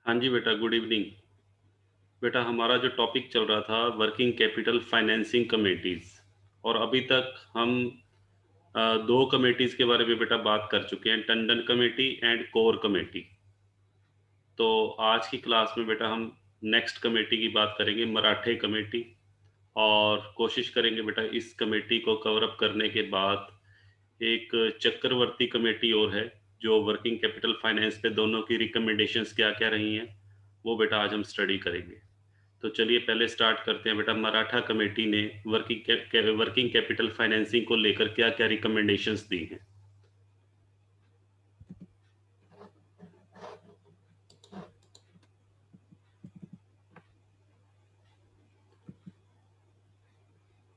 हाँ जी बेटा, good evening. बेटा हमारा जो टॉपिक चल रहा था वर्किंग कैपिटल फाइनेंसिंग कमेटीज़, और अभी तक हम 2 कमेटीज़ के बारे में बेटा बात कर चुके हैं, Tandon committee and core committee. तो आज की क्लास में बेटा हम नेक्स्ट कमेटी की बात करेंगे, मराठे कमेटी। और कोशिश करेंगे बेटा इस कमेटी को कवर अप करने के बाद एक चक्रवर्ती कमेटी और है, जो वर्किंग कैपिटल फाइनेंस पे दोनों की रिकमेंडेशंस क्या-क्या रही हैं, वो बेटा आज हम स्टडी करेंगे। तो चलिए पहले स्टार्ट करते हैं बेटा। मराठा कमेटी ने वर्किंग कैपिटल फाइनेंसिंग को लेकर क्या-क्या रिकमेंडेशंस दी हैं।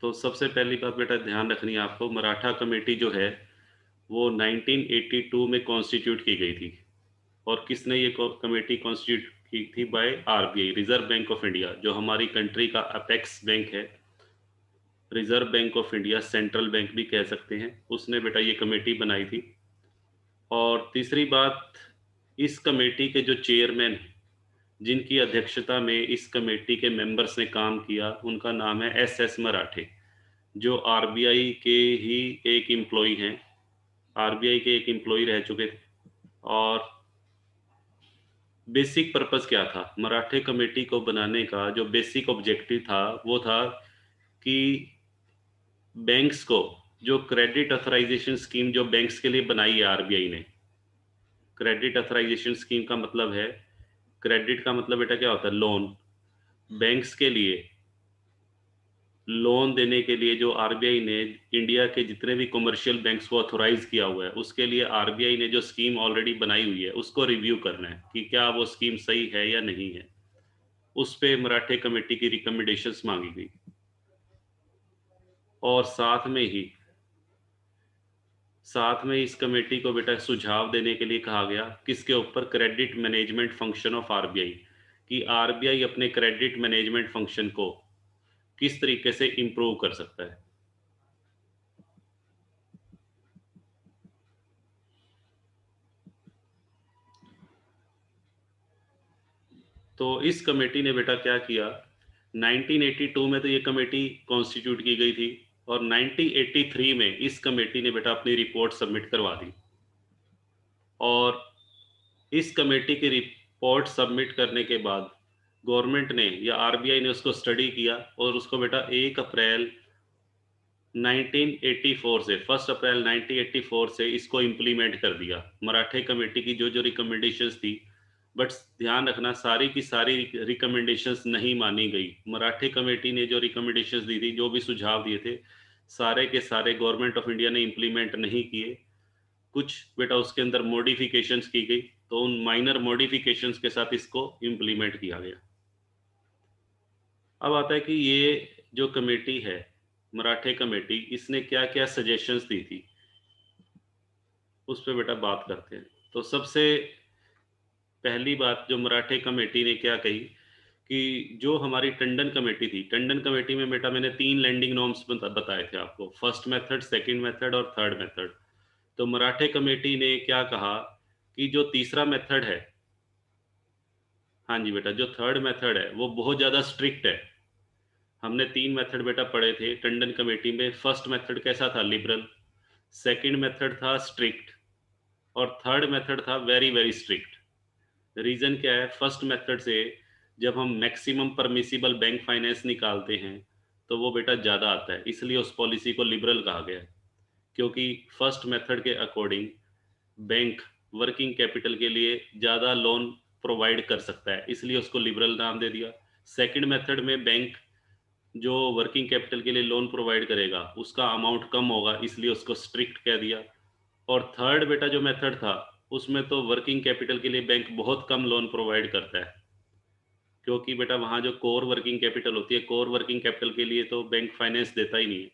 तो सबसे पहली बात बेटा ध्यान रखनी है आपको, मराठा कमेटी जो है वो 1982 में कॉन्स्टिट्यूट की गई थी। और किसने ये कमेटी कॉन्स्टिट्यूट की थी? By RBI, reserve bank of India, जो हमारी कंट्री का अपेक्स बैंक है। Reserve bank of India, central bank भी कह सकते हैं, उसने बेटा ये कमेटी बनाई थी। और तीसरी बात, इस कमेटी के जो चेयरमैन हैं, जिनकी अध्यक्षता में इस कमेटी के मेंबर्स ने काम किया, उनका नाम है एस एस मराठे, जो आरबीआई के ही एक एम्प्लॉय हैं, आरबीआई के एक एम्प्लॉय रह चुके थे। और बेसिक पर्पस क्या था मराठे कमेटी को बनाने का? जो बेसिक ऑब्जेक्टिव था वो था कि बैंक्स को, जो क्रेडिट अथराइजेशन स्कीम जो बैंक्स के लिए बनाई है आरबीआई ने, क्रेडिट अथराइजेशन स्कीम का मतलब है, क्रेडिट का मतलब बेटा क्या होता है? लोन। बैंक्स के लिए लोन देने के लिए जो आरबीआई ने इंडिया के जितने भी कमर्शियल बैंक्स को ऑथोराइज किया हुआ है, उसके लिए आरबीआई ने जो स्कीम ऑलरेडी बनाई हुई है उसको रिव्यू करना है कि क्या वो स्कीम सही है या नहीं है। उस पे मराठे कमेटी की रिकमेंडेशंस मांगी गई। और साथ में इस कमेटी को बेटा सुझाव देने के लिए कहा गया, किसके ऊपर? Credit management function of RBI, कि आरबीआई अपने क्रेडिट मैनेजमेंट फंक्शन को किस तरीके से इंप्रूव कर सकता है। तो इस कमेटी ने बेटा क्या किया, 1982 में तो ये कमेटी कॉन्स्टिट्यूट की गई थी, और 1983 में इस कमेटी ने बेटा अपनी रिपोर्ट सबमिट करवा दी। और इस कमेटी की रिपोर्ट सबमिट करने के बाद गवर्नमेंट ने या आरबीआई ने उसको स्टडी किया, और उसको बेटा 1 अप्रैल 1984 से 1 अप्रैल 1984 से इसको इम्प्लीमेंट कर दिया। मराठे कमेटी की जो जो रिकमेंडेशंस थी, बट ध्यान रखना सारी की सारी रिकमेंडेशंस नहीं मानी गई। मराठे कमेटी ने जो रिकमेंडेशंस दी थी, जो भी सुझाव दिए थे, सारे के सारे गवर्नमेंट ऑफ इंडिया ने इम्प्लीमेंट नहीं किए। कुछ बेटा उसके अंदर मॉडिफिकेशंस की गई, तो उन माइनर मॉडिफिकेशंस के साथ इसको इम्प्लीमेंट किया गया। अब आता है कि ये जो कमेटी है, मराठे कमेटी, इसने क्या क्या सजेशंस दी थी, उस पर बेटा बात करते हैं। तो सबसे पहली बात जो मराठे कमेटी ने क्या कही, कि जो हमारी टंडन कमेटी थी, टंडन कमेटी में बेटा मैंने 3 लैंडिंग नॉर्म्स बताए थे आपको, फर्स्ट मेथड, सेकंड मेथड और थर्ड मेथड। तो मराठे कमेटी ने क्या कहा कि जो तीसरा मेथड है, हाँ जी बेटा, जो थर्ड मेथड है वो बहुत ज़्यादा स्ट्रिक्ट है। हमने 3 मेथड बेटा पढ़े थे टंडन कमेटी में। फर्स्ट मेथड कैसा था? लिबरल। सेकंड मेथड था स्ट्रिक्ट। और थर्ड मेथड था वेरी वेरी स्ट्रिक्ट। रीज़न क्या है? फर्स्ट मेथड से जब हम मैक्सिमम परमिसिबल बैंक फाइनेंस निकालते हैं, तो वो बेटा ज़्यादा आता है, इसलिए उस पॉलिसी को लिबरल कहा गया है। क्योंकि फर्स्ट मेथड के अकॉर्डिंग बैंक वर्किंग कैपिटल के लिए ज़्यादा लोन प्रोवाइड कर सकता है, इसलिए उसको लिबरल नाम दे दिया। सेकंड मेथड में बैंक जो वर्किंग कैपिटल के लिए लोन प्रोवाइड करेगा उसका अमाउंट कम होगा, इसलिए उसको स्ट्रिक्ट कह दिया। और थर्ड बेटा जो मेथड था, उसमें तो वर्किंग कैपिटल के लिए बैंक बहुत कम लोन प्रोवाइड करता है, क्योंकि बेटा वहाँ जो कोर वर्किंग कैपिटल होती है, कोर वर्किंग कैपिटल के लिए तो बैंक फाइनेंस देता ही नहीं है।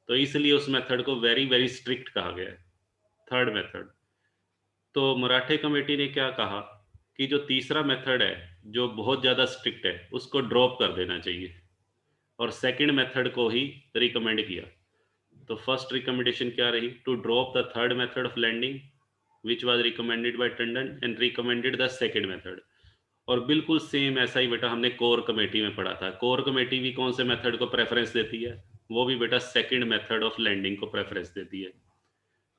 तो इसलिए उस मेथड को वेरी वेरी स्ट्रिक्ट कहा गया है, थर्ड मेथड। तो मराठे कमेटी ने क्या कहा कि जो तीसरा मेथड है, जो बहुत ज़्यादा स्ट्रिक्ट है, उसको ड्रॉप कर देना चाहिए, और सेकंड मेथड को ही रिकमेंड किया। तो फर्स्ट रिकमेंडेशन क्या रही? To drop the third method of lending which was recommended by Tandon, and recommended the second method. और बिल्कुल सेम ऐसा ही बेटा हमने कोर कमेटी में पढ़ा था। कोर कमेटी भी कौन से मेथड को प्रेफरेंस देती है? वो भी बेटा सेकंड मेथड ऑफ लेंडिंग को प्रेफरेंस देती है।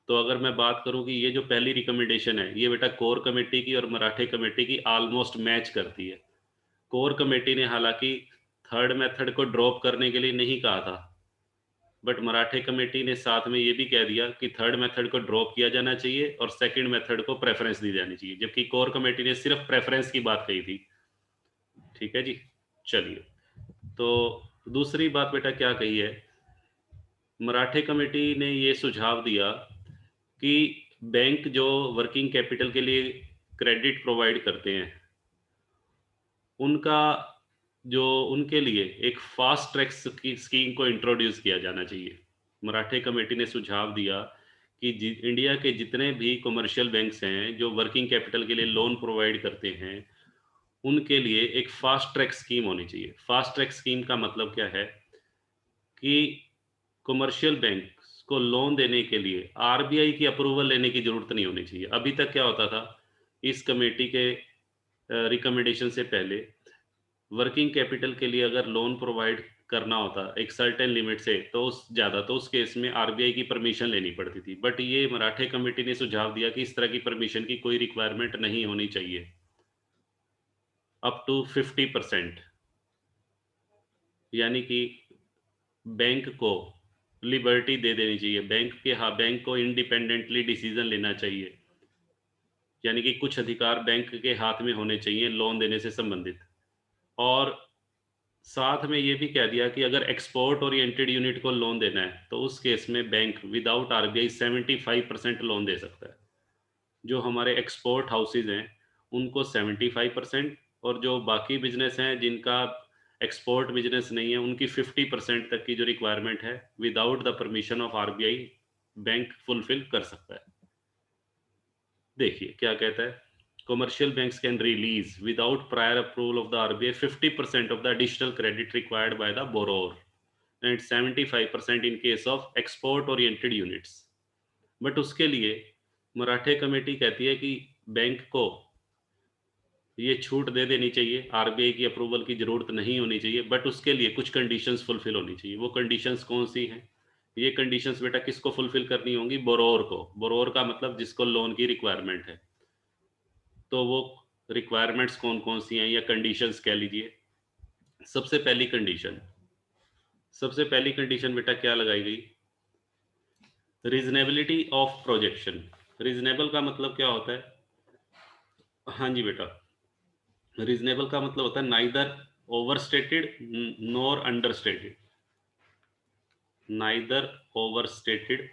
तो अगर मैं बात करूं कि ये जो पहली रिकमेंडेशन है, ये बेटा कोर कमेटी की और मराठे कमेटी की ऑलमोस्ट मैच करती है। कोर कमेटी ने हालांकि थर्ड मेथड को ड्रॉप करने के लिए नहीं कहा था, बट मराठे कमेटी ने साथ में ये भी कह दिया कि थर्ड मेथड को ड्रॉप किया जाना चाहिए और सेकंड मेथड को प्रेफरेंस दी जानी चाहिए, जबकि कोर कमेटी ने सिर्फ प्रेफरेंस की बात कही थी। ठीक है जी, चलिए। तो दूसरी बात बेटा क्या कही है, मराठे कमेटी ने ये सुझाव दिया कि बैंक जो वर्किंग कैपिटल के लिए क्रेडिट प्रोवाइड करते हैं, उनका जो उनके लिए एक फास्ट ट्रैक स्कीम को इंट्रोड्यूस किया जाना चाहिए। मराठे कमेटी ने सुझाव दिया कि इंडिया के जितने भी कमर्शियल बैंक्स हैं जो वर्किंग कैपिटल के लिए लोन प्रोवाइड करते हैं, उनके लिए एक फास्ट ट्रैक स्कीम होनी चाहिए। फास्ट ट्रैक स्कीम का मतलब क्या है कि कमर्शियल बैंक को लोन देने के लिए आरबीआई की अप्रूवल लेने की ज़रूरत नहीं होनी चाहिए। अभी तक क्या होता था, इस कमेटी के रिकमेंडेशन से पहले वर्किंग कैपिटल के लिए अगर लोन प्रोवाइड करना होता एक सर्टेन लिमिट से, तो उस केस में आरबीआई की परमिशन लेनी पड़ती थी। बट ये मराठे कमेटी ने सुझाव दिया कि इस तरह की परमिशन की कोई रिक्वायरमेंट नहीं होनी चाहिए, अप टू 50%। यानी कि बैंक को लिबर्टी दे देनी चाहिए, बैंक को इंडिपेंडेंटली डिसीजन लेना चाहिए। यानी कि कुछ अधिकार बैंक के हाथ में होने चाहिए लोन देने से संबंधित। और साथ में ये भी कह दिया कि अगर एक्सपोर्ट ओरिएंटेड यूनिट को लोन देना है, तो उस केस में बैंक विदाउट आरबीआई 75% लोन दे सकता है। जो हमारे एक्सपोर्ट हाउसेज हैं, उनको 75%, और जो बाकी बिजनेस हैं जिनका एक्सपोर्ट बिजनेस नहीं है, उनकी 50% तक की जो रिक्वायरमेंट है, without the permission of RBI bank fulfil कर सकता है। देखिए क्या कहता है, commercial banks can release without prior approval of the RBI 50% of the additional credit required by the borrower and 75% in case of export oriented units। But उसके लिए मराठे committee कहती है कि बैंक को ये छूट दे देनी चाहिए, आरबीआई की अप्रूवल की ज़रूरत नहीं होनी चाहिए, बट उसके लिए कुछ कंडीशंस फुलफिल होनी चाहिए। वो कंडीशंस कौन सी हैं? ये कंडीशंस बेटा किसको फुलफिल करनी होंगी? बोरोवर को। बोरोवर का मतलब जिसको लोन की रिक्वायरमेंट है। तो वो रिक्वायरमेंट्स कौन कौन सी हैं या कंडीशंस कह लीजिए। सबसे पहली कंडीशन सबसे पहली कंडीशन बेटा क्या लगाई गई? Reasonability of projection. रीजनेबल का मतलब क्या होता है? हाँ जी बेटा, रीजनेबल का मतलब होता है neither overstated nor understated. Neither overstated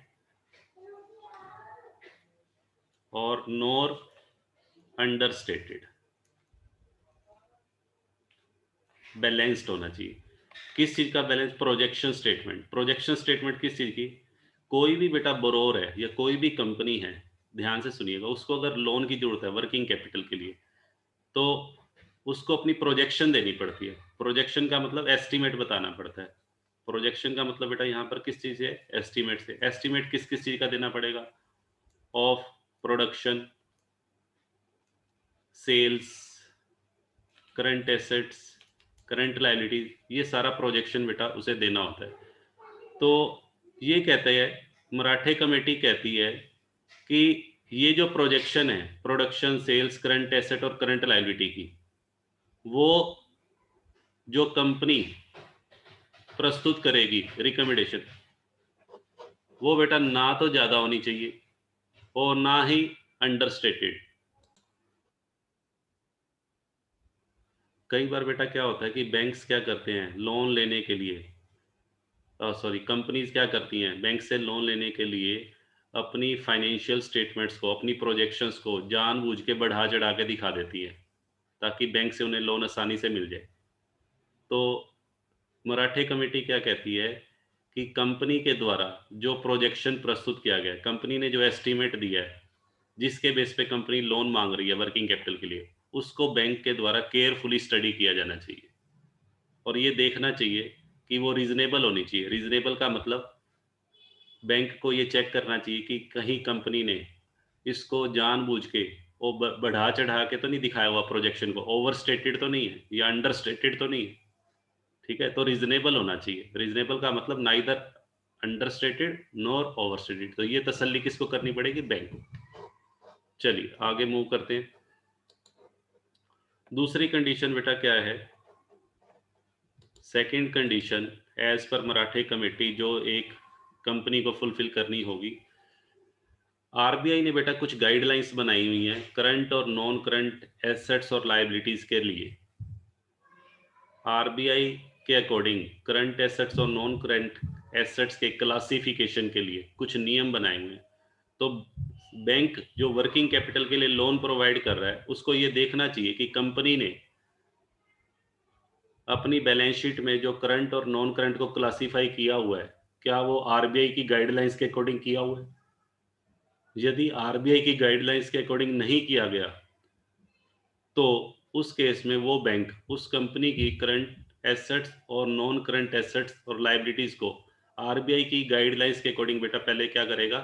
और नॉर अंडरस्टेटेड। बैलेंस्ड होना चाहिए। किस चीज़ का balance? Projection statement. Projection statement किस चीज़ की? कोई भी बेटा बोरोर है या कोई भी कंपनी है, ध्यान से सुनिएगा, उसको अगर लोन की ज़रूरत है वर्किंग कैपिटल के लिए, तो उसको अपनी प्रोजेक्शन देनी पड़ती है। प्रोजेक्शन का मतलब एस्टीमेट बताना पड़ता है। प्रोजेक्शन का मतलब बेटा यहाँ पर किस चीज़ से? एस्टीमेट से। एस्टीमेट किस किस चीज़ का देना पड़ेगा? Of production, sales, current assets, current liabilities, ये सारा प्रोजेक्शन बेटा उसे देना होता है। तो ये कहते हैं, मराठे कमेटी कहती है कि ये जो प्रोजेक्शन है प्रोडक्शन, सेल्स, करंट एसेट और करंट लायबिलिटी की, वो जो कंपनी प्रस्तुत करेगी रिकमेंडेशन, वो बेटा ना तो ज़्यादा होनी चाहिए और ना ही अंडरस्टेटेड। कई बार बेटा क्या होता है कि बैंक्स क्या करते हैं लोन लेने के लिए, सॉरी, कंपनीज क्या करती हैं बैंक से लोन लेने के लिए, अपनी फाइनेंशियल स्टेटमेंट्स को, अपनी प्रोजेक्शंस को जानबूझ के बढ़ा चढ़ा के दिखा देती है, ताकि बैंक से उन्हें लोन आसानी से मिल जाए। तो मराठे कमेटी क्या कहती है कि कंपनी के द्वारा जो प्रोजेक्शन प्रस्तुत किया गया, कंपनी ने जो एस्टीमेट दिया है, जिसके बेस पे कंपनी लोन मांग रही है वर्किंग कैपिटल के लिए, उसको बैंक के द्वारा केयरफुली स्टडी किया जाना चाहिए और ये देखना चाहिए कि वो रीजनेबल होनी चाहिए। रीजनेबल का मतलब बैंक को ये चेक करना चाहिए कि कहीं कंपनी ने इसको जानबूझ के वो बढ़ा चढ़ा के तो नहीं दिखाया हुआ प्रोजेक्शन को, ओवर स्टेटेड तो नहीं है या अंडर स्टेटेड तो नहीं है, ठीक है। तो रीजनेबल होना चाहिए। रीजनेबल का मतलब neither under stated nor over stated. तो ये तसल्ली किसको करनी पड़ेगी? बैंक को। चलिए आगे मूव करते हैं। दूसरी कंडीशन बेटा क्या है? सेकंड कंडीशन एज पर मराठे कमेटी जो एक कंपनी को फुलफिल करनी होगी, आरबीआई ने बेटा कुछ गाइडलाइंस बनाई हुई हैं करंट और नॉन करंट एसेट्स और लायबिलिटीज के लिए। आरबीआई के अकॉर्डिंग करंट एसेट्स और नॉन करंट एसेट्स के क्लासिफिकेशन के लिए कुछ नियम बनाए हुए हैं। तो बैंक जो वर्किंग कैपिटल के लिए लोन प्रोवाइड कर रहा है उसको ये देखना चाहिए कि कंपनी ने अपनी बैलेंस शीट में जो करंट और नॉन करंट को क्लासिफाई किया हुआ है, क्या वो आरबीआई की गाइडलाइंस के अकॉर्डिंग किया हुआ है? यदि आरबीआई की गाइडलाइंस के अकॉर्डिंग नहीं किया गया तो उस केस में वो बैंक उस कंपनी की करंट एसेट्स और नॉन करंट एसेट्स और लायबिलिटीज को आरबीआई की गाइडलाइंस के अकॉर्डिंग बेटा पहले क्या करेगा?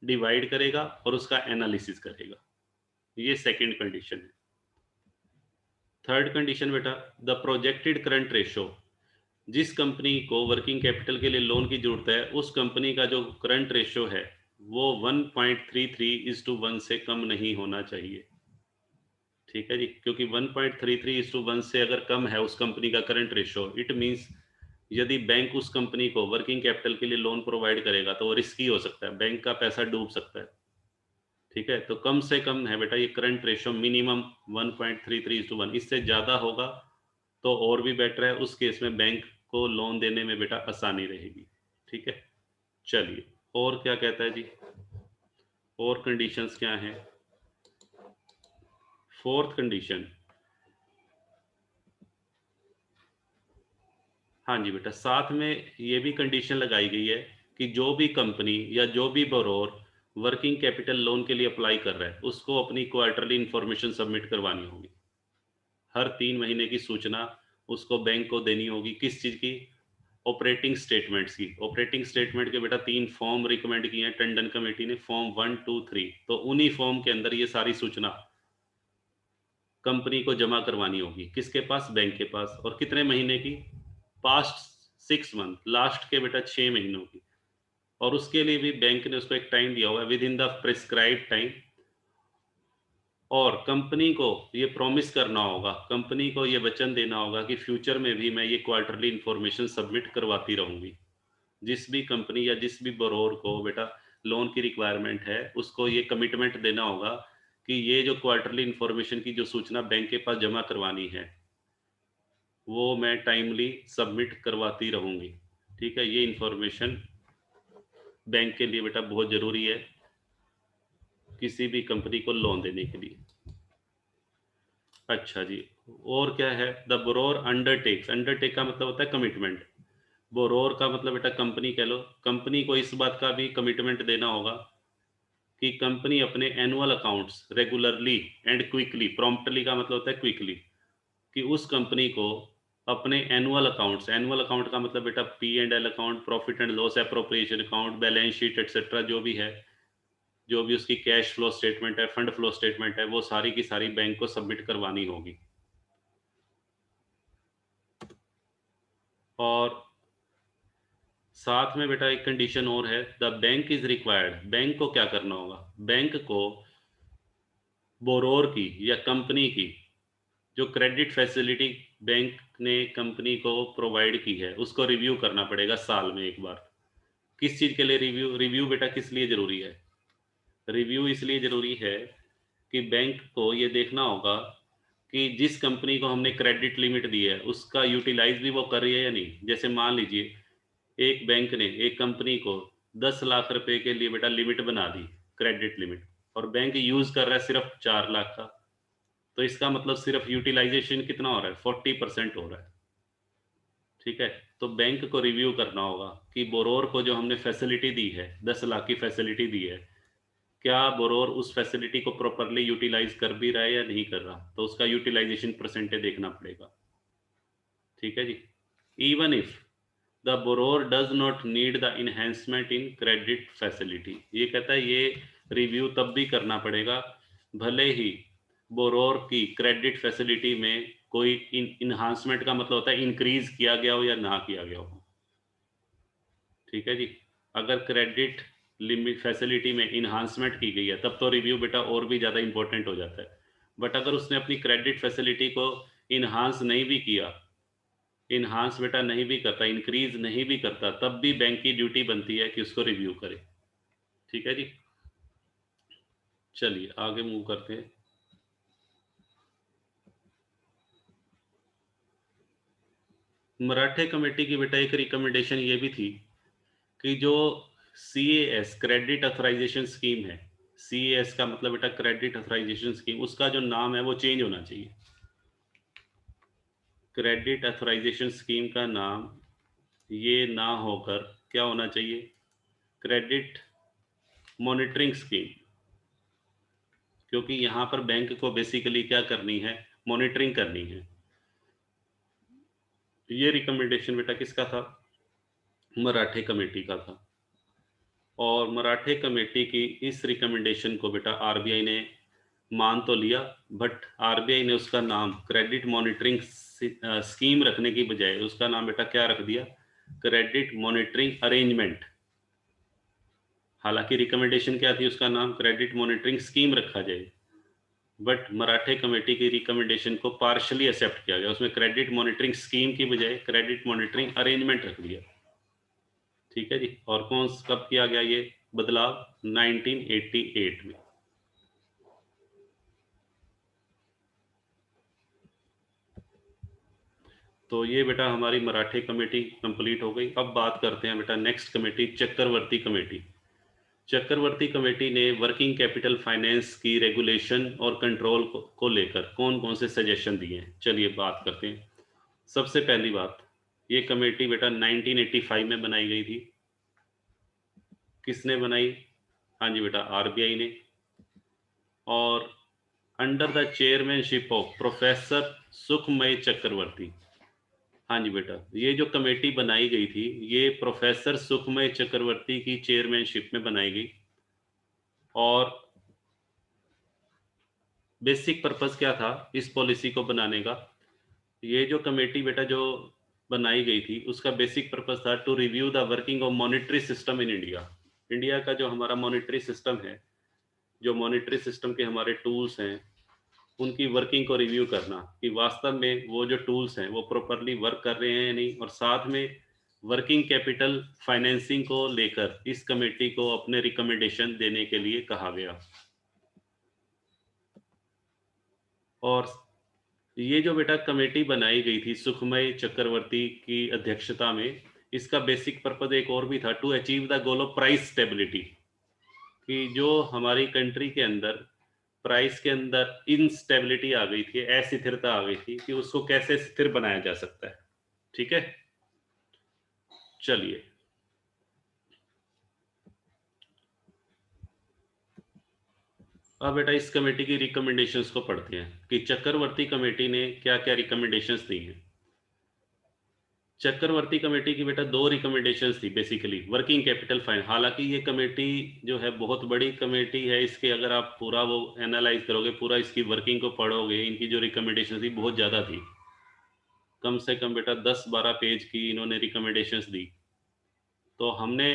डिवाइड करेगा और उसका एनालिसिस करेगा। ये सेकंड कंडीशन है। थर्ड कंडीशन बेटा, द प्रोजेक्टेड करंट रेशो। जिस कंपनी को वर्किंग कैपिटल के लिए लोन की जरूरत है उस कंपनी का जो करंट रेशो है वो 1.33:1 से कम नहीं होना चाहिए, ठीक है जी। क्योंकि 1.33:1 से अगर कम है उस कंपनी का करंट रेशो, इट मींस यदि बैंक उस कंपनी को वर्किंग कैपिटल के लिए लोन प्रोवाइड करेगा तो वो रिस्की हो सकता है, बैंक का पैसा डूब सकता है, ठीक है। तो कम से कम है बेटा ये करंट रेशो मिनिमम 1.33:1। इससे ज़्यादा होगा तो और भी बेटर है, उस केस में बैंक को लोन देने में बेटा आसानी रहेगी, ठीक है। चलिए और क्या कहता है जी, और कंडीशंस क्या हैं? फोर्थ कंडीशन, हाँ जी बेटा, साथ में ये भी कंडीशन लगाई गई है कि जो भी कंपनी या जो भी बोरोर वर्किंग कैपिटल लोन के लिए अप्लाई कर रहा है उसको अपनी क्वार्टरली इंफॉर्मेशन सबमिट करवानी होगी। हर 3 महीने की सूचना उसको बैंक को देनी होगी। किस चीज़ की? ऑपरेटिंग स्टेटमेंट्स की। ऑपरेटिंग स्टेटमेंट के बेटा 3 फॉर्म रिकमेंड किए हैं टंडन कमेटी ने, फॉर्म 1, 2, 3। तो उन्हीं फॉर्म के अंदर ये सारी सूचना कंपनी को जमा करवानी होगी। किसके पास? बैंक के पास। और कितने महीने की? पास्ट 6 मंथ, लास्ट के बेटा 6 महीनों की। और उसके लिए भी बैंक ने उसको एक टाइम दिया हुआ है, with in the prescribe time. और कंपनी को ये प्रॉमिस करना होगा, कंपनी को ये वचन देना होगा कि फ्यूचर में भी मैं ये क्वार्टरली इंफॉर्मेशन सबमिट करवाती रहूंगी। जिस भी कंपनी या जिस भी बोरोर को बेटा लोन की रिक्वायरमेंट है उसको ये कमिटमेंट देना होगा कि ये जो क्वार्टरली इंफॉर्मेशन की जो सूचना बैंक के पास जमा करवानी है वो मैं टाइमली सबमिट करवाती रहूंगी, ठीक है। ये इंफॉर्मेशन बैंक के लिए बेटा बहुत ज़रूरी है किसी भी कंपनी को लोन देने के लिए। अच्छा जी, और क्या है? The borrower undertakes. अंडरटेक का मतलब होता है कमिटमेंट। बोरोर का मतलब बेटा कंपनी कह लो। कंपनी को इस बात का भी कमिटमेंट देना होगा कि कंपनी अपने annual accounts regularly and quickly, promptly का मतलब होता है क्विकली, कि उस कंपनी को अपने एनुअल अकाउंट्स, एनुअल अकाउंट का मतलब बेटा P and L account, profit and loss appropriation account, balance sheet etcetera, जो भी है, जो भी उसकी कैश फ्लो स्टेटमेंट है, फंड फ्लो स्टेटमेंट है, वो सारी की सारी बैंक को सबमिट करवानी होगी। और साथ में बेटा एक कंडीशन और है, the bank is required. Bank को क्या करना होगा? बैंक को बोरोर की या कंपनी की जो क्रेडिट फैसिलिटी बैंक ने कंपनी को प्रोवाइड की है उसको रिव्यू करना पड़ेगा साल में एक बार। किस चीज़ के लिए रिव्यू? रिव्यू बेटा किस लिए ज़रूरी है? रिव्यू इसलिए ज़रूरी है कि बैंक को ये देखना होगा कि जिस कंपनी को हमने क्रेडिट लिमिट दी है उसका यूटिलाइज भी वो कर रही है या नहीं। जैसे मान लीजिए एक बैंक ने एक कंपनी को 10 लाख रुपए के लिए बेटा लिमिट बना दी, क्रेडिट लिमिट, और बैंक यूज़ कर रहा है सिर्फ 4 लाख का, तो इसका मतलब सिर्फ यूटिलाइजेशन कितना हो रहा है? 40% हो रहा है, ठीक है। तो बैंक को रिव्यू करना होगा कि बोरोर को जो हमने फैसिलिटी दी है, 10 लाख की फैसिलिटी दी है, क्या बोरोर उस फैसिलिटी को प्रॉपरली यूटिलाइज कर भी रहा है या नहीं कर रहा। तो उसका यूटिलाइजेशन परसेंटेज देखना पड़ेगा, ठीक है जी। Even if the borrower does not need the enhancement in credit facility, ये कहता है ये रिव्यू तब भी करना पड़ेगा भले ही बोरोर की क्रेडिट फैसिलिटी में कोई इन्हांसमेंट का मतलब होता है इंक्रीज किया गया हो या ना किया गया हो। ठीक है जी। अगर क्रेडिट लिमिट फैसिलिटी में इन्हांसमेंट की गई है तब तो रिव्यू बेटा और भी ज़्यादा इंपॉर्टेंट हो जाता है। बट अगर उसने अपनी क्रेडिट फैसिलिटी को इन्हांस नहीं भी किया, इन्हांस बेटा नहीं भी करता, इंक्रीज नहीं भी करता, तब भी बैंक की ड्यूटी बनती है कि उसको रिव्यू करे। ठीक है जी। चलिए आगे मूव करते हैं। मराठे कमेटी की बेटा एक रिकमेंडेशन ये भी थी कि जो CAS क्रेडिट अथोराइजेशन स्कीम है, CAS का मतलब बेटा क्रेडिट अथोराइजेशन स्कीम, उसका जो नाम है वो चेंज होना चाहिए। क्रेडिट अथोराइजेशन स्कीम का नाम ये ना होकर क्या होना चाहिए, क्रेडिट मॉनिटरिंग स्कीम। क्योंकि यहाँ पर बैंक को बेसिकली क्या करनी है, मॉनिटरिंग करनी है। ये रिकमेंडेशन बेटा किसका था, मराठे कमेटी का था। और मराठे कमेटी की इस रिकमेंडेशन को बेटा RBI ने मान तो लिया, बट RBI ने उसका नाम क्रेडिट मॉनिटरिंग स्कीम रखने की बजाय उसका नाम बेटा क्या रख दिया, क्रेडिट मॉनिटरिंग अरेंजमेंट। हालांकि रिकमेंडेशन क्या थी, उसका नाम क्रेडिट मॉनिटरिंग स्कीम रखा जाए, बट मराठे कमेटी की रिकमेंडेशन को पार्शली एक्सेप्ट किया गया, उसमें क्रेडिट मॉनिटरिंग स्कीम की बजाय क्रेडिट मॉनिटरिंग अरेंजमेंट रख दिया। ठीक है जी। और कब किया गया ये बदलाव, 1988 में। तो ये बेटा हमारी मराठे कमेटी कंप्लीट हो गई। अब बात करते हैं बेटा नेक्स्ट कमेटी, चक्रवर्ती कमेटी। चक्रवर्ती कमेटी ने वर्किंग कैपिटल फाइनेंस की रेगुलेशन और कंट्रोल को लेकर कौन कौन से सजेशन दिए हैं, चलिए बात करते हैं। सबसे पहली बात, ये कमेटी बेटा 1985 में बनाई गई थी। किसने बनाई, हाँ जी बेटा RBI ने। और under the chairmanship of professor सुखमय चक्रवर्ती। हाँ जी बेटा, ये जो कमेटी बनाई गई थी ये प्रोफेसर सुखमय चक्रवर्ती की चेयरमैनशिप में बनाई गई। और बेसिक पर्पस क्या था इस पॉलिसी को बनाने का, ये जो कमेटी बेटा जो बनाई गई थी उसका बेसिक पर्पस था to review the working of monetary system in India. India का जो हमारा मॉनेटरी सिस्टम है, जो मॉनेटरी सिस्टम के हमारे टूल्स हैं, उनकी वर्किंग को रिव्यू करना कि वास्तव में वो जो टूल्स हैं वो प्रॉपरली वर्क कर रहे हैं या नहीं। और साथ में वर्किंग कैपिटल फाइनेंसिंग को लेकर इस कमेटी को अपने रिकमेंडेशन देने के लिए कहा गया। और ये जो बेटा कमेटी बनाई गई थी सुखमय चक्रवर्ती की अध्यक्षता में, इसका बेसिक पर्पज एक और भी था, to achieve the goal of price stability, कि जो हमारी कंट्री के अंदर प्राइस के अंदर इनस्टेबिलिटी आ गई थी, अस्थिरता आ गई थी, कि उसको कैसे स्थिर बनाया जा सकता है। ठीक है। चलिए अब बेटा इस कमेटी की रिकमेंडेशंस को पढ़ते हैं कि चक्रवर्ती कमेटी ने क्या क्या रिकमेंडेशंस दी हैं। चक्रवर्ती कमेटी की बेटा दो रिकमेंडेशंस थी बेसिकली, वर्किंग कैपिटल फाइन। हालांकि ये कमेटी जो है बहुत बड़ी कमेटी है, इसके अगर आप पूरा वो एनालाइज करोगे, पूरा इसकी वर्किंग को पढ़ोगे, इनकी जो रिकमेंडेशन थी बहुत ज़्यादा थी, कम से कम बेटा 10-12 पेज की इन्होंने रिकमेंडेशंस दी। तो हमने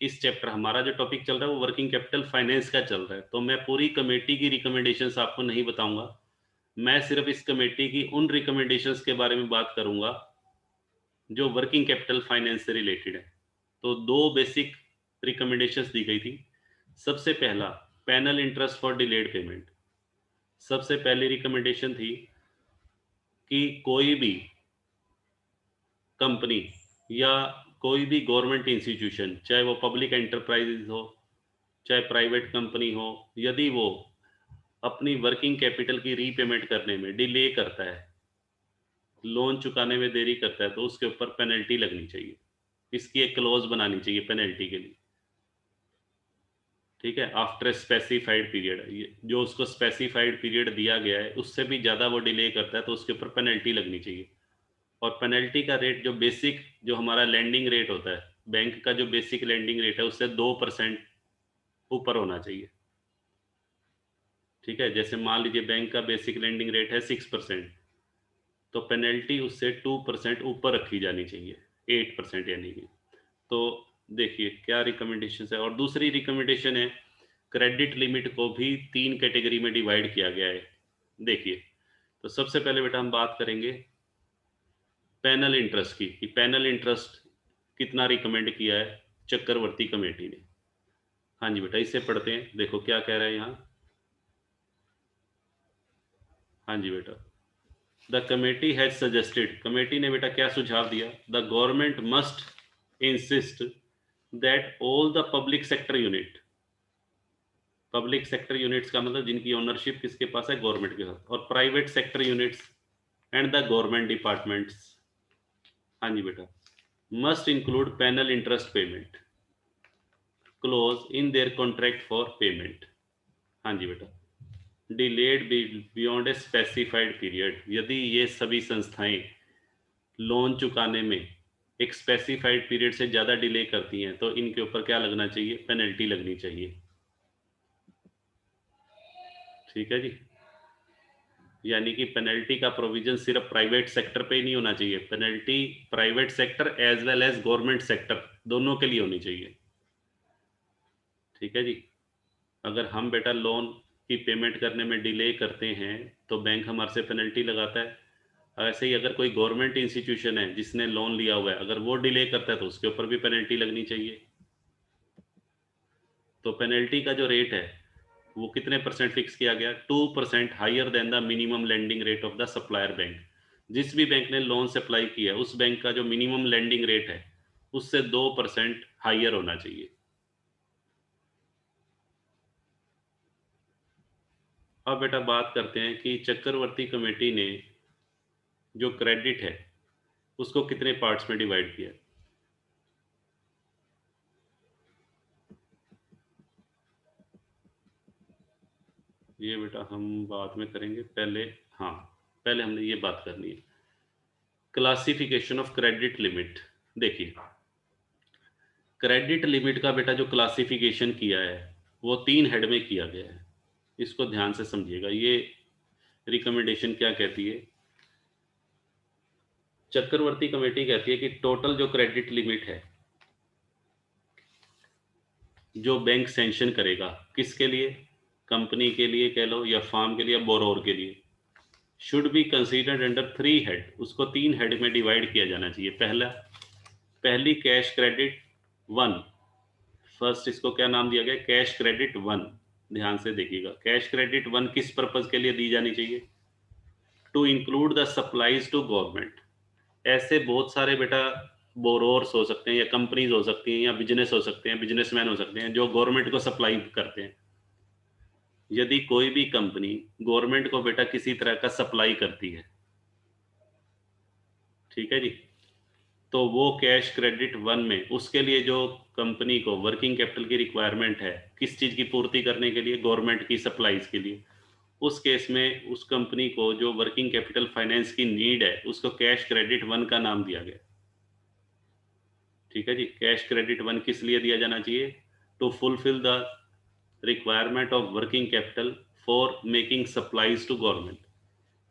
इस चैप्टर, हमारा जो टॉपिक चल रहा है वो वर्किंग कैपिटल फाइनेंस का चल रहा है, तो मैं पूरी कमेटी की रिकमेंडेशंस आपको नहीं बताऊंगा। मैं सिर्फ इस कमेटी की उन रिकमेंडेशंस के बारे में बात करूंगा जो वर्किंग कैपिटल फाइनेंस से रिलेटेड है। तो दो बेसिक रिकमेंडेशंस दी गई थी। सबसे पहला, panel interest for delayed payment. सबसे पहली रिकमेंडेशन थी कि कोई भी कंपनी या कोई भी गवर्नमेंट इंस्टीट्यूशन, चाहे वो पब्लिक एंटरप्राइज हो चाहे प्राइवेट कंपनी हो, यदि वो अपनी वर्किंग कैपिटल की रीपेमेंट करने में डिले करता है, लोन चुकाने में देरी करता है, तो उसके ऊपर पेनल्टी लगनी चाहिए। इसकी एक क्लॉज बनानी चाहिए पेनल्टी के लिए। ठीक है, आफ्टर स्पेसिफाइड पीरियड, जो उसको स्पेसिफाइड पीरियड दिया गया है उससे भी ज़्यादा वो डिले करता है तो उसके ऊपर पेनल्टी लगनी चाहिए। और पेनल्टी का रेट जो बेसिक, जो हमारा लैंडिंग रेट होता है बैंक का, जो बेसिक लैंडिंग रेट है उससे 2% ऊपर होना चाहिए। ठीक है, जैसे मान लीजिए बैंक का बेसिक लेंडिंग रेट है 6%, तो पेनल्टी उससे 2% ऊपर रखी जानी चाहिए, 8% यानी कि। तो देखिए क्या रिकमेंडेशन है। और दूसरी रिकमेंडेशन है, क्रेडिट लिमिट को भी 3 कैटेगरी में डिवाइड किया गया है। देखिए, तो सबसे पहले बेटा हम बात करेंगे पैनल इंटरेस्ट की, कि पैनल इंटरेस्ट कितना रिकमेंड किया है चक्रवर्ती कमेटी ने। हाँ जी बेटा, इससे पढ़ते हैं, देखो क्या कह रहा है यहाँ। हाँ जी बेटा, the committee has suggested, committee ने बेटा क्या सुझाव दिया, the government must insist that all the public sector unit, public sector units का मतलब जिनकी ओनरशिप किसके पास है, गवर्नमेंट के साथ, और private sector units and the government departments, हाँ जी बेटा, must include panel interest payment close in their contract for payment. हाँ जी बेटा, delayed beyond a specified period, यदि ये सभी संस्थाएं लोन चुकाने में एक स्पेसिफाइड पीरियड से ज़्यादा डिले करती हैं तो इनके ऊपर क्या लगना चाहिए, पेनल्टी लगनी चाहिए। ठीक है जी, यानी कि पेनल्टी का प्रोविजन सिर्फ प्राइवेट सेक्टर पे ही नहीं होना चाहिए, penalty private sector as well as government sector दोनों के लिए होनी चाहिए। ठीक है जी, अगर हम बेटा लोन की पेमेंट करने में डिले करते हैं तो बैंक हमारे से पेनल्टी लगाता है। ऐसे ही अगर कोई गवर्नमेंट इंस्टीट्यूशन है जिसने लोन लिया हुआ है, अगर वो डिले करता है तो उसके ऊपर भी पेनल्टी लगनी चाहिए। तो पेनल्टी का जो रेट है वो कितने परसेंट फिक्स किया गया, 2% higher than the minimum lending rate of the supplier bank. जिस भी बैंक ने लोन सप्लाई किया है उस बैंक का जो मिनिमम लेंडिंग रेट है उससे 2% हायर होना चाहिए। अब बेटा बात करते हैं कि चक्रवर्ती कमेटी ने जो क्रेडिट है उसको कितने पार्ट्स में डिवाइड किया। ये बेटा हम बाद में करेंगे, पहले, हाँ, पहले हमने ये बात करनी है, क्लासिफिकेशन ऑफ क्रेडिट लिमिट। देखिए, क्रेडिट लिमिट का बेटा जो क्लासिफिकेशन किया है वो 3 हेड में किया गया है। इसको ध्यान से समझिएगा, ये रिकमेंडेशन क्या कहती है। चक्रवर्ती कमेटी कहती है कि टोटल जो क्रेडिट लिमिट है जो बैंक सैंक्शन करेगा, किसके लिए, कंपनी के लिए कह लो या फार्म के लिए या बोरोर के लिए, should be considered under 3 head, उसको 3 हेड में डिवाइड किया जाना चाहिए। पहली कैश क्रेडिट 1, फर्स्ट इसको क्या नाम दिया गया, कैश क्रेडिट 1। ध्यान से देखिएगा, कैश क्रेडिट 1 किस पर्पज के लिए दी जानी चाहिए, to include the supplies to government. ऐसे बहुत सारे बेटा बोरोर्स हो सकते हैं या कंपनीज हो सकती हैं या बिजनेस हो सकते हैं, बिजनेसमैन हो सकते हैं जो गवर्नमेंट को सप्लाई करते हैं। यदि कोई भी कंपनी गवर्नमेंट को बेटा किसी तरह का सप्लाई करती है, ठीक है जी, तो वो कैश क्रेडिट 1 में उसके लिए जो कंपनी को वर्किंग कैपिटल की रिक्वायरमेंट है, किस चीज़ की पूर्ति करने के लिए, गवर्नमेंट की सप्लाईज के लिए, उस केस में उस कंपनी को जो वर्किंग कैपिटल फाइनेंस की नीड है उसको कैश क्रेडिट 1 का नाम दिया गया। ठीक है जी, कैश क्रेडिट 1 किस लिए दिया जाना चाहिए, to fulfil the requirement of working capital for making supplies to government.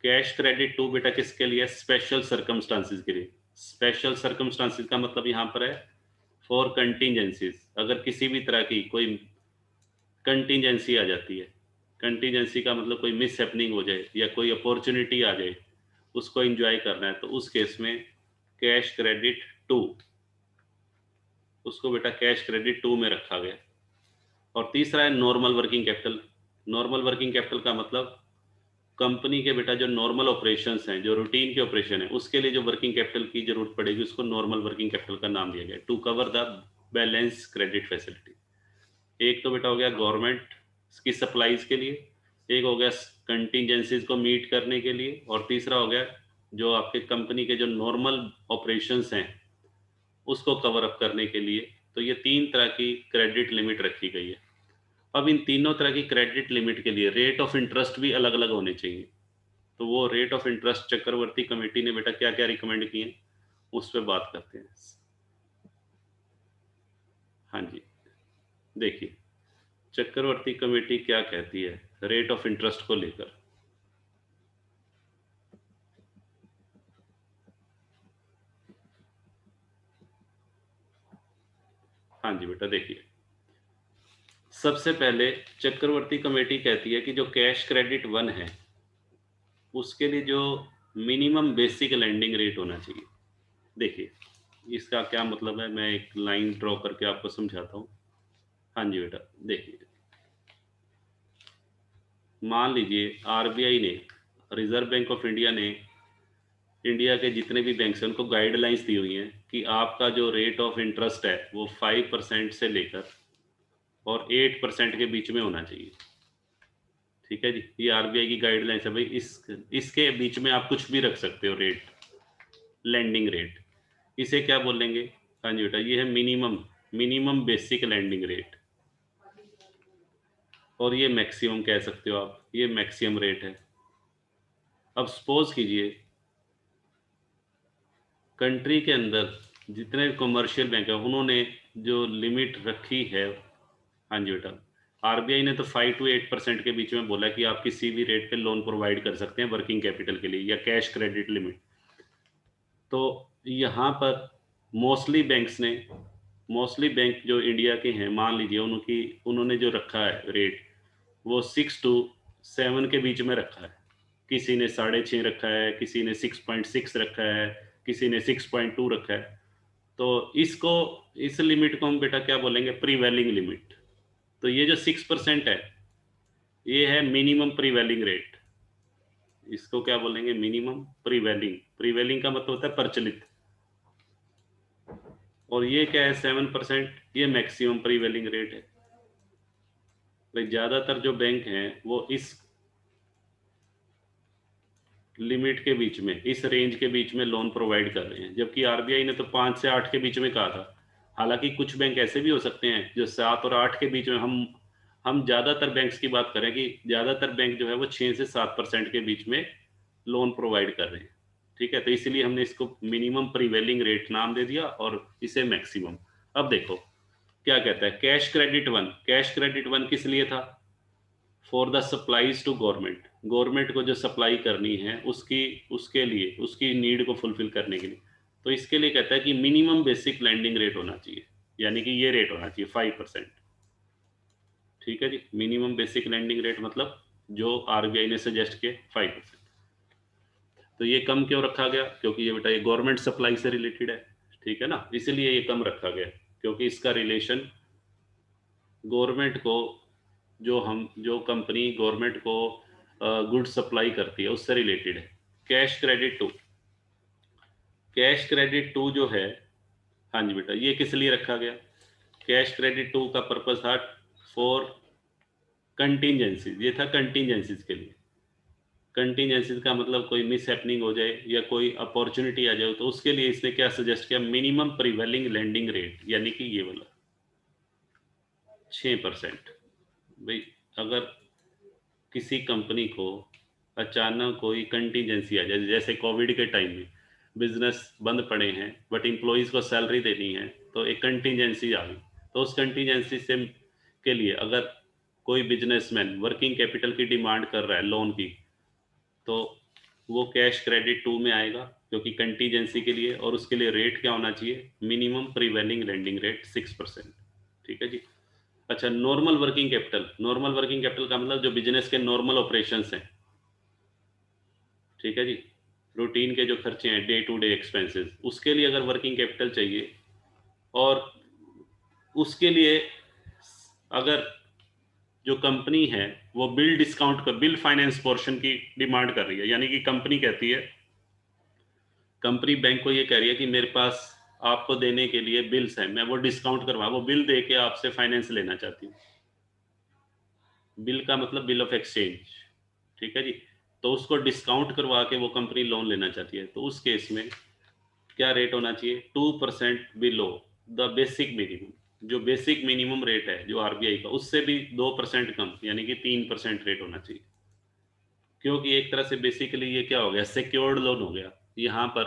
Cash credit 2 बेटा किसके लिए, स्पेशल सर्कमस्टांसिस के लिए। स्पेशल सर्कमस्टांसिस का मतलब यहाँ पर है फॉर कंटीजेंसीज, अगर किसी भी तरह की कोई कंटीजेंसी आ जाती है, कंटीजेंसी का मतलब कोई मिस हैपनिंग हो जाए या कोई अपॉर्चुनिटी आ जाए, उसको एंजॉय करना है, तो उस केस में कैश क्रेडिट 2, उसको बेटा कैश क्रेडिट 2 में रखा गया। और तीसरा है normal working capital. Normal working capital का मतलब कंपनी के बेटा जो नॉर्मल ऑपरेशंस हैं, जो रूटीन के ऑपरेशन है, उसके लिए जो वर्किंग कैपिटल की जरूरत पड़ेगी उसको नॉर्मल वर्किंग कैपिटल का नाम दिया गया, to cover the balance credit facility. एक तो बेटा हो गया गवर्नमेंट की सप्लाईज के लिए, एक हो गया कंटीजेंसीज को मीट करने के लिए, और तीसरा हो गया जो आपके कंपनी के जो नॉर्मल ऑपरेशंस हैं उसको कवर अप करने के लिए। तो ये 3 तरह की क्रेडिट लिमिट रखी गई है। अब इन तीनों तरह की क्रेडिट लिमिट के लिए रेट ऑफ इंटरेस्ट भी अलग अलग होने चाहिए। तो वो rate of interest Chakravarty committee ने बेटा क्या क्या रिकमेंड किए उस पर बात करते हैं। हाँ जी, देखिए चक्रवर्ती कमेटी क्या कहती है, रेट ऑफ इंटरेस्ट को लेकर। हाँ जी बेटा, देखिए सबसे पहले चक्रवर्ती कमेटी कहती है कि जो कैश क्रेडिट 1 है उसके लिए जो मिनिमम बेसिक लैंडिंग रेट होना चाहिए। देखिए इसका क्या मतलब है, मैं एक लाइन ड्रॉ करके आपको समझाता हूँ। हाँ जी बेटा, देखिए मान लीजिए आरबीआई ने, रिजर्व बैंक ऑफ इंडिया ने इंडिया के जितने भी बैंक हैं उनको गाइडलाइंस दी हुई हैं कि आपका जो रेट ऑफ इंटरेस्ट है वो 5% से लेकर और 8% के बीच में होना चाहिए। ठीक है जी, ये आरबीआई की गाइडलाइंस है भाई। इसके बीच में आप कुछ भी रख सकते हो रेट, लैंडिंग रेट, इसे क्या बोलेंगे? हाँ जी बेटा, ये है मिनिमम बेसिक लैंडिंग रेट, और ये मैक्सिमम कह सकते हो आप, ये मैक्सिमम रेट है। अब सपोज कीजिए कंट्री के अंदर जितने कमर्शियल बैंक है उन्होंने जो लिमिट रखी है, हाँ जी बेटा, आरबीआई ने तो 5 to 8% के बीच में बोला कि आप किसी भी रेट पे लोन प्रोवाइड कर सकते हैं वर्किंग कैपिटल के लिए या कैश क्रेडिट लिमिट। तो यहाँ पर मोस्टली बैंक जो इंडिया के हैं, मान लीजिए उन्होंने जो रखा है रेट वो 6 to 7 के बीच में रखा है। किसी ने 6.5 रखा है, किसी ने 6.6 रखा है, किसी ने 6.2 रखा है। तो इस लिमिट को हम बेटा क्या बोलेंगे? Prevailing limit. तो ये जो 6% है ये है मिनिमम प्रीवेलिंग रेट। इसको क्या बोलेंगे? मिनिमम प्रीवेलिंग का मतलब होता है प्रचलित। और ये क्या है? 7%, ये मैक्सिमम प्रीवेलिंग रेट है। भाई ज़्यादातर जो बैंक हैं वो इस लिमिट के बीच में, इस रेंज के बीच में लोन प्रोवाइड कर रहे हैं, जबकि आरबीआई ने तो 5 से 8 के बीच में कहा था। हालांकि कुछ बैंक ऐसे भी हो सकते हैं जो 7 और 8 के बीच में, हम ज़्यादातर बैंक्स की बात करें कि ज़्यादातर बैंक जो है वो 6 से 7% के बीच में लोन प्रोवाइड कर रहे हैं। ठीक है, तो इसलिए हमने इसको मिनिमम प्रीवेलिंग रेट नाम दे दिया और इसे मैक्सिमम। अब देखो क्या कहता है कैश क्रेडिट वन किस लिए था? For the supplies to government को जो सप्लाई करनी है उसके लिए, उसकी नीड को फुलफिल करने के लिए। तो इसके लिए कहता है कि मिनिमम बेसिक लैंडिंग रेट होना चाहिए, यानी कि ये रेट होना चाहिए 5%। ठीक है जी, मिनिमम बेसिक लैंडिंग रेट मतलब जो आरबीआई ने सजेस्ट किए 5%। तो ये कम क्यों रखा गया? क्योंकि ये बेटा ये गवर्नमेंट सप्लाई से रिलेटेड है। ठीक है ना, इसीलिए ये कम रखा गया, क्योंकि इसका रिलेशन गवर्नमेंट को, जो कंपनी गवर्नमेंट को गुड्स सप्लाई करती है उससे रिलेटेड है। Cash credit two cash credit two जो है, हाँ जी बेटा, ये किस लिए रखा गया? कैश क्रेडिट टू का पर्पस था फॉर कंटीजेंसीज, ये था कंटीजेंसीज के लिए। कंटीजेंसीज का मतलब कोई मिस हैपनिंग हो जाए या कोई अपॉर्चुनिटी आ जाए, तो उसके लिए इसने क्या सजेस्ट किया? मिनिमम प्रिवेलिंग लैंडिंग रेट, यानी कि ये वाला 6%। भाई अगर किसी कंपनी को अचानक कोई कंटीजेंसी आ जाए, जैसे कोविड के टाइम में बिजनेस बंद पड़े हैं बट एम्प्लॉयज़ को सैलरी देनी है, तो एक कंटीजेंसी आ गई। तो उस कंटीजेंसी से के लिए अगर कोई बिजनेसमैन वर्किंग कैपिटल की डिमांड कर रहा है लोन की, तो वो कैश क्रेडिट टू में आएगा, क्योंकि कंटीजेंसी के लिए। और उसके लिए रेट क्या होना चाहिए? Minimum prevailing landing rate 6%। ठीक है जी। अच्छा, नॉर्मल वर्किंग कैपिटल का मतलब जो बिजनेस के नॉर्मल ऑपरेशंस हैं। ठीक है जी, रूटीन के जो खर्चे हैं, डे टू डे एक्सपेंसेस, उसके लिए अगर वर्किंग कैपिटल चाहिए, और उसके लिए अगर जो कंपनी है वो बिल फाइनेंस पोर्शन की डिमांड कर रही है, यानी कि कंपनी बैंक को ये कह रही है कि मेरे पास आपको देने के लिए बिल्स हैं, मैं वो डिस्काउंट करवा, वो बिल दे के आपसे फाइनेंस लेना चाहती हूँ। बिल का मतलब बिल ऑफ एक्सचेंज। ठीक है जी। तो उसको डिस्काउंट करवा के वो कंपनी लोन लेना चाहती है, तो उस केस में क्या रेट होना चाहिए? 2% बिलो द बेसिक मिनिमम। जो बेसिक मिनिमम रेट है जो आरबीआई का, उससे भी 2% कम, यानी कि 3% रेट होना चाहिए। क्योंकि एक तरह से बेसिकली ये क्या हो गया? सिक्योर्ड लोन हो गया। यहाँ पर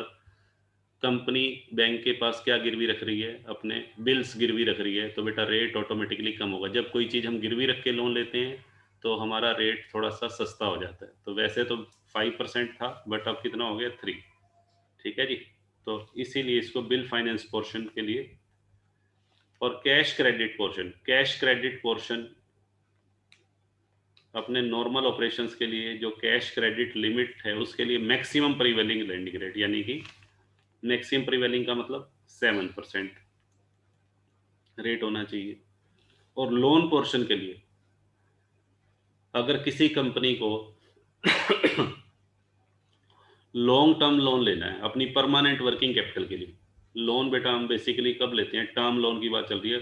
कंपनी बैंक के पास क्या गिरवी रख रही है? अपने बिल्स गिरवी रख रही है, तो बेटा रेट ऑटोमेटिकली कम होगा। जब कोई चीज़ हम गिरवी रख के लोन लेते हैं तो हमारा रेट थोड़ा सा सस्ता हो जाता है। तो वैसे तो 5% था, बट अब कितना हो गया, 3। ठीक है जी। तो इसीलिए इसको बिल फाइनेंस पोर्शन के लिए। और कैश क्रेडिट पोर्शन अपने नॉर्मल ऑपरेशंस के लिए जो कैश क्रेडिट लिमिट है उसके लिए मैक्सिमम प्रीवेलिंग लेंडिंग रेट, यानी कि मैक्सिमम प्रीवेलिंग का मतलब 7% रेट होना चाहिए। और लोन पोर्शन के लिए अगर किसी कंपनी को लॉन्ग टर्म लोन लेना है अपनी परमानेंट वर्किंग कैपिटल के लिए, लोन बेटा हम बेसिकली कब लेते हैं, टर्म लोन की बात चल रही है,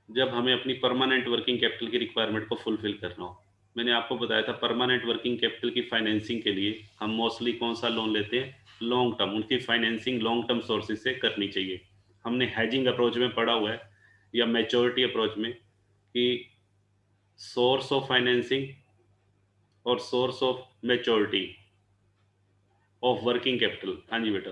जब हमें अपनी परमानेंट वर्किंग कैपिटल की रिक्वायरमेंट को फुलफिल करना हो। मैंने आपको बताया था परमानेंट वर्किंग कैपिटल की फाइनेंसिंग के लिए हम मोस्टली कौन सा लोन लेते हैं, लॉन्ग टर्म। उनकी फाइनेंसिंग लॉन्ग टर्म सोर्सेज से करनी चाहिए। हमने हैजिंग अप्रोच में पढ़ा हुआ है या मैच्योरिटी अप्रोच में कि सोर्स ऑफ फाइनेंसिंग और source of maturity of working capital. हाँ जी बेटा,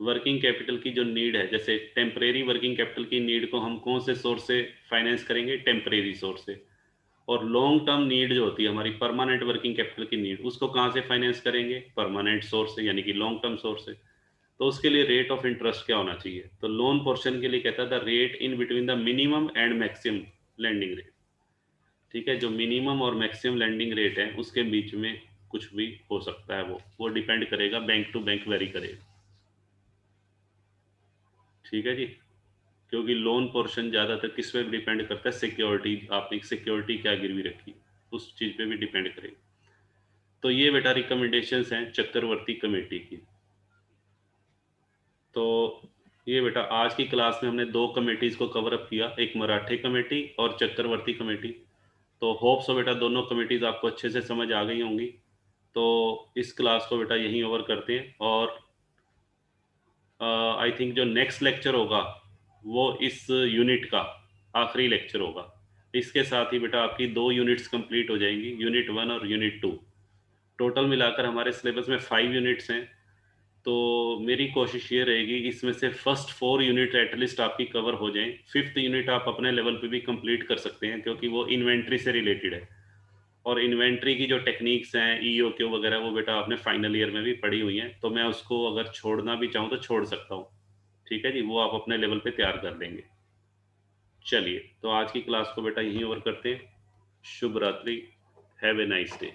वर्किंग कैपिटल की जो नीड है, जैसे टेम्परेरी वर्किंग कैपिटल की नीड को हम कौन से सोर्स से फाइनेंस करेंगे, टेम्परेरी सोर्स से। और लॉन्ग टर्म नीड जो होती है हमारी परमानेंट वर्किंग कैपिटल की नीड, उसको कहाँ से फाइनेंस करेंगे, परमानेंट सोर्स से, यानी कि लॉन्ग टर्म सोर्स से। तो उसके लिए रेट ऑफ इंटरेस्ट क्या होना चाहिए, तो लोन पोर्शन के लिए कहता था rate in between the minimum and maximum landing rate. ठीक है, जो मिनिमम और मैक्सिमम लैंडिंग रेट है उसके बीच में कुछ भी हो सकता है, वो डिपेंड करेगा, बैंक टू बैंक वेरी करेगा। ठीक है जी। क्योंकि लोन पोर्शन ज़्यादातर किस पे डिपेंड करता है, सिक्योरिटी, आपने सिक्योरिटी क्या गिरवी रखी, उस चीज़ पे भी डिपेंड करेगा। तो ये बेटा रिकमेंडेशंस हैं चक्रवर्ती कमेटी की। तो ये बेटा आज की क्लास में हमने दो कमेटीज़ को कवर अप किया, एक मराठे कमेटी और चक्रवर्ती कमेटी। तो होप सो बेटा दोनों कमेटीज़ आपको अच्छे से समझ आ गई होंगी। तो इस क्लास को बेटा यहीं ओवर करते हैं, और आई थिंक जो नेक्स्ट लेक्चर होगा वो इस यूनिट का आखिरी लेक्चर होगा। इसके साथ ही बेटा आपकी 2 यूनिट्स कंप्लीट हो जाएंगी, यूनिट 1 और यूनिट 2। टोटल मिलाकर हमारे सिलेबस में 5 यूनिट्स हैं। तो मेरी कोशिश ये रहेगी इसमें से फर्स्ट 4 यूनिट एटलीस्ट आपकी कवर हो जाएं। 5th यूनिट आप अपने लेवल पे भी कंप्लीट कर सकते हैं, क्योंकि वो इन्वेंट्री से रिलेटेड है। और इन्वेंट्री की जो टेक्निक्स हैं, ईओक्यू वगैरह, वो बेटा आपने फाइनल ईयर में भी पढ़ी हुई हैं, तो मैं उसको अगर छोड़ना भी चाहूँ तो छोड़ सकता हूँ। ठीक है जी, वो आप अपने लेवल पे तैयार कर लेंगे। चलिए, तो आज की क्लास को बेटा यहीं ओवर करते हैं। शुभ रात्रि। Have a nice day.